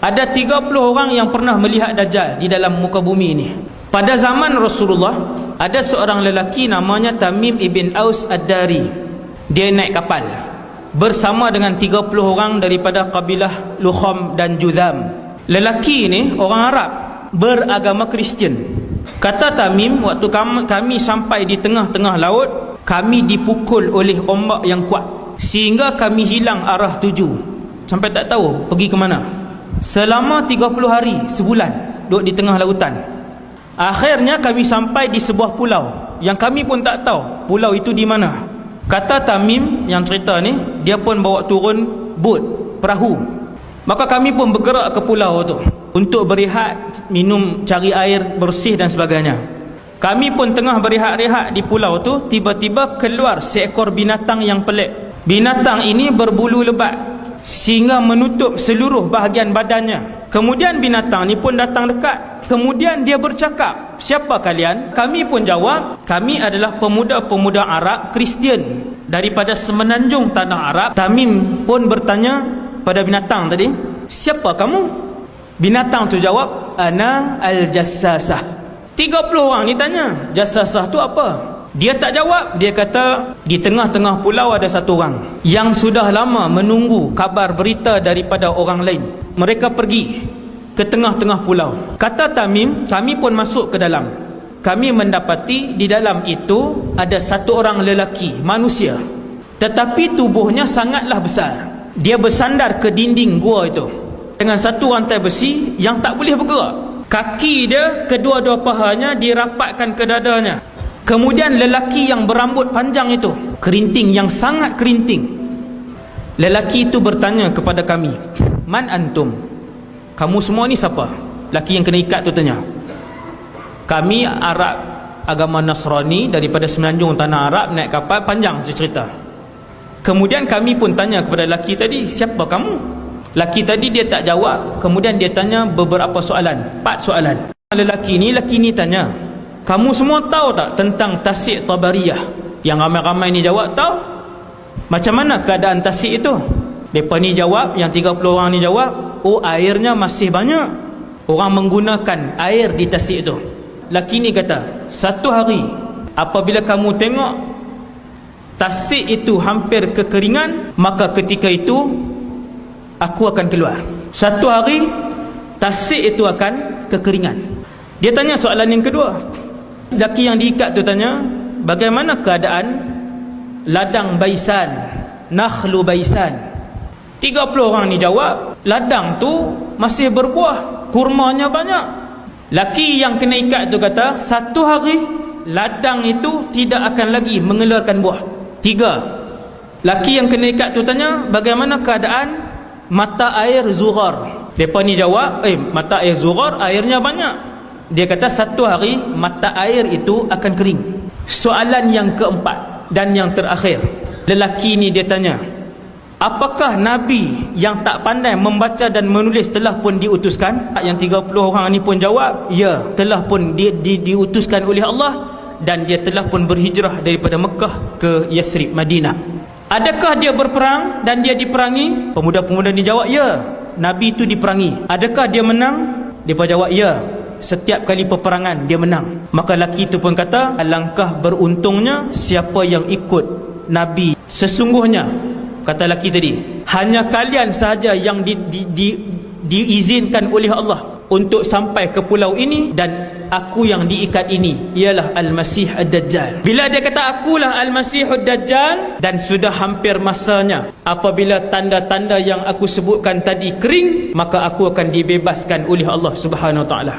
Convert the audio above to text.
Ada 30 orang yang pernah melihat Dajjal di dalam muka bumi ini. Pada zaman Rasulullah, ada seorang lelaki namanya Tamim ibn Aus Ad-Dari. Dia naik kapal bersama dengan 30 orang daripada kabilah Lukham dan Judham. Lelaki ini orang Arab, beragama Kristian. Kata Tamim, waktu kami sampai di tengah-tengah laut, kami dipukul oleh ombak yang kuat sehingga kami hilang arah tuju, sampai tak tahu pergi ke mana. Selama 30 hari, sebulan duduk di tengah lautan. Akhirnya kami sampai di sebuah pulau yang kami pun tak tahu pulau itu di mana. Kata Tamim yang cerita ni, dia pun bawa turun bot, perahu. Maka kami pun bergerak ke pulau tu untuk berehat, minum, cari air bersih dan sebagainya. Kami pun tengah berehat-rehat di pulau tu, tiba-tiba keluar seekor binatang yang pelik. Binatang ini berbulu lebat sehingga menutup seluruh bahagian badannya. Kemudian binatang ni pun datang dekat. Kemudian dia bercakap, "Siapa kalian?" Kami pun jawab, "Kami adalah pemuda-pemuda Arab Kristian daripada semenanjung tanah Arab." Tamim pun bertanya pada binatang tadi, "Siapa kamu?" Binatang tu jawab, "Ana al-jassasah." 30 orang ni tanya, "Jassasah tu apa?" Dia tak jawab. Dia kata, di tengah-tengah pulau ada satu orang yang sudah lama menunggu kabar berita daripada orang lain. Mereka pergi ke tengah-tengah pulau. Kata Tamim, kami pun masuk ke dalam. Kami mendapati di dalam itu ada satu orang lelaki, manusia, tetapi tubuhnya sangatlah besar. Dia bersandar ke dinding gua itu dengan satu rantai besi yang tak boleh bergerak. Kaki dia, kedua-dua pahanya dirapatkan ke dadanya. Kemudian lelaki yang berambut panjang itu, kerinting yang sangat kerinting. Lelaki itu bertanya kepada kami, "Man antum?" Kamu semua ni siapa? Lelaki yang kena ikat tu tanya. Kami Arab, agama Nasrani daripada semenanjung tanah Arab, naik kapal, panjang cerita. Kemudian kami pun tanya kepada lelaki tadi, "Siapa kamu?" Lelaki tadi dia tak jawab. Kemudian dia tanya beberapa soalan, 4 soalan. Lelaki ni tanya, "Kamu semua tahu tak tentang Tasik Tabariyah?" Yang ramai-ramai ni jawab, "Tahu." "Macam mana keadaan Tasik itu?" Mereka ni jawab, yang 30 orang ni jawab, "Oh, airnya masih banyak. Orang menggunakan air di Tasik itu." Lelaki ni kata, "Satu hari apabila kamu tengok Tasik itu hampir kekeringan, maka ketika itu aku akan keluar. Satu hari Tasik itu akan kekeringan." Dia tanya soalan yang kedua. Lelaki yang diikat tu tanya, "Bagaimana keadaan ladang Baisan, Nakhlu Baisan?" 30 orang ni jawab, "Ladang tu masih berbuah, kurmanya banyak." Lelaki yang kena ikat tu kata, "Satu hari ladang itu tidak akan lagi mengeluarkan buah." 3. Lelaki yang kena ikat tu tanya, "Bagaimana keadaan mata air Zughar?" Mereka ni jawab, "Mata air Zughar airnya banyak." Dia kata, "Satu hari mata air itu akan kering." Soalan yang keempat dan yang terakhir, lelaki ni dia tanya, "Apakah Nabi yang tak pandai membaca dan menulis telah pun diutuskan?" Yang 30 orang ni pun jawab, "Ya, telah pun diutuskan oleh Allah, dan dia telah pun berhijrah daripada Mekah ke Yathrib, Madinah." "Adakah dia berperang dan dia diperangi?" Pemuda-pemuda ni jawab, "Ya, Nabi itu diperangi." "Adakah dia menang?" Dia pun jawab, "Ya, setiap kali peperangan dia menang." Maka lelaki itu pun kata, "Alangkah beruntungnya siapa yang ikut Nabi. Sesungguhnya," kata lelaki tadi, "hanya kalian sahaja yang diizinkan oleh Allah untuk sampai ke pulau ini, dan aku yang diikat ini ialah Al-Masih Ad-Dajjal." Bila dia kata akulah Al-Masih Ad-Dajjal, dan sudah hampir masanya apabila tanda-tanda yang aku sebutkan tadi kering, maka aku akan dibebaskan oleh Allah Subhanahu Wa Taala.